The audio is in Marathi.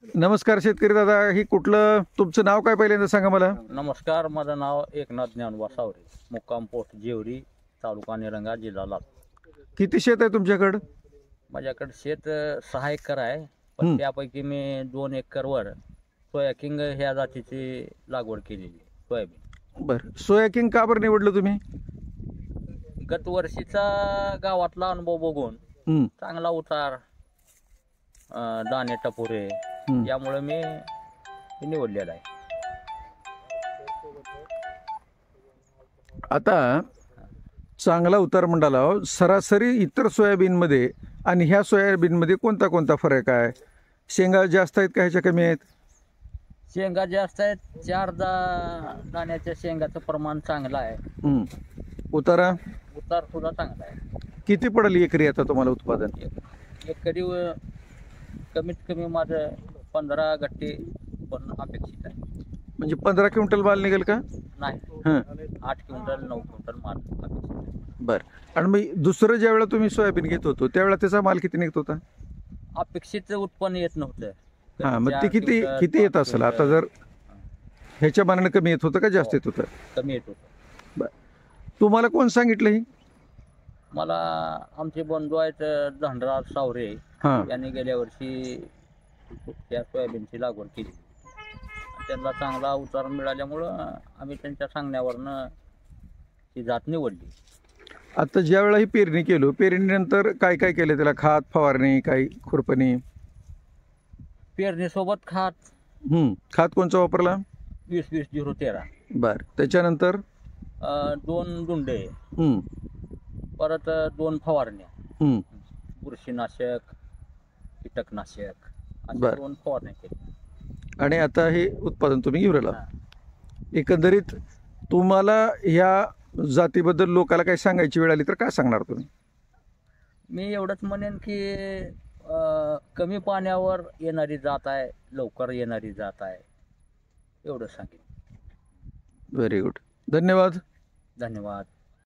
नमस्कार शेतकरी दादा, ही कुठलं तुमचं नाव काय पहिल्यांदा सांगा मला. नमस्कार, माझं नाव एकनाथ ज्ञानोबा सावरे, मुक्काम पोस्ट जेवरी, तालुका निलंगा, जिल्हा लातूर. किती शेत आहे तुमच्याकडं? माझ्याकडे शेत 6 एकर आहे, पण त्यापैकी मी 2 एकरवर सोयाकिंग ह्या जातीची लागवड केलेली सोयाबीन. बरं, सोया किंग का बरं निवडलं तुम्ही? गत वर्षीचा गावातला अनुभव बघून हं, चांगला उतार, दाणे टपोरे, हं. यामुळे मी हे निवडलेलं आहे. आता चांगला उतार मंडाला सरासरी इतर सोयाबीनमध्ये आणि ह्या सोयाबीनमध्ये कोणता कोणता फरक आहे? शेंगा जास्त आहेत का ह्याच्या कमी आहेत? शेंगा जास्त आहेत, 4 दाण्याच्या शेंगाचं प्रमाण चांगलं आहे, हं. उतारा उतार सुद्धा चांगला आहे. किती पडेल एकरी आता तुम्हाला उत्पादन? एकरी कमीत कमी माझं 15 गट्टे पण अपेक्षित आहे. म्हणजे 15 क्विंटल माल निघेल का? नाही, हां, 8 क्विंटल 9 क्विंटल माल अपेक्षित आहे. बरं. आणि मग दुसरं ज्या वेळेला तुम्ही सोयाबीन घेत होतो त्यावेळेला त्याचा माल किती निघत होता? अपेक्षित उत्पन्न येत नव्हतं. हां, मग ते 4 किती क्विंटल, किती येत 5 असेल? आता क्विंटल जर ह्याच्या मानाने कमी येत होतं का जास्त येत होतं? कमी येत होतं. बरं. तुम्हाला कोण सांगितलं ही? मला आमचे बंधू आहेत धनराज सावरे, हां, यांनी गेल्या वर्षी त्या सोयाबीनची लागवड केली. त्यांना चांगला उतार मिळाल्यामुळं आम्ही त्यांच्या सांगण्यावरनं ती जात निवडली. आता ज्या वेळेला ही पेरणी केलो, पेरणीनंतर काय काय केलं त्याला? खात, फवारणी, काही खुरपणी? पेरणीसोबत खात खात कोणचा वापरला? 20-20-0-13, बरं. त्याच्यानंतर 2 दुंडे, हं, परत 2 फवारण्या, हं. बुरशीनाशक, कीटकनाशक, अशा बरं. 2 फवारण्या केल्या. आणि आता हे उत्पादन तुम्ही घेऊन राहिला. हां. एकंदरीत तुम्हाला ह्या जातीबद्दल लोकाला काही सांगायची वेळ आली तर काय सांगणार तुम्ही? मी एवढंच म्हणेन की कमी पाण्यावर येणारी जात आहे, लवकर येणारी जात आहे, एवढं सांगेन. Very good. धन्यवाद. धन्यवाद.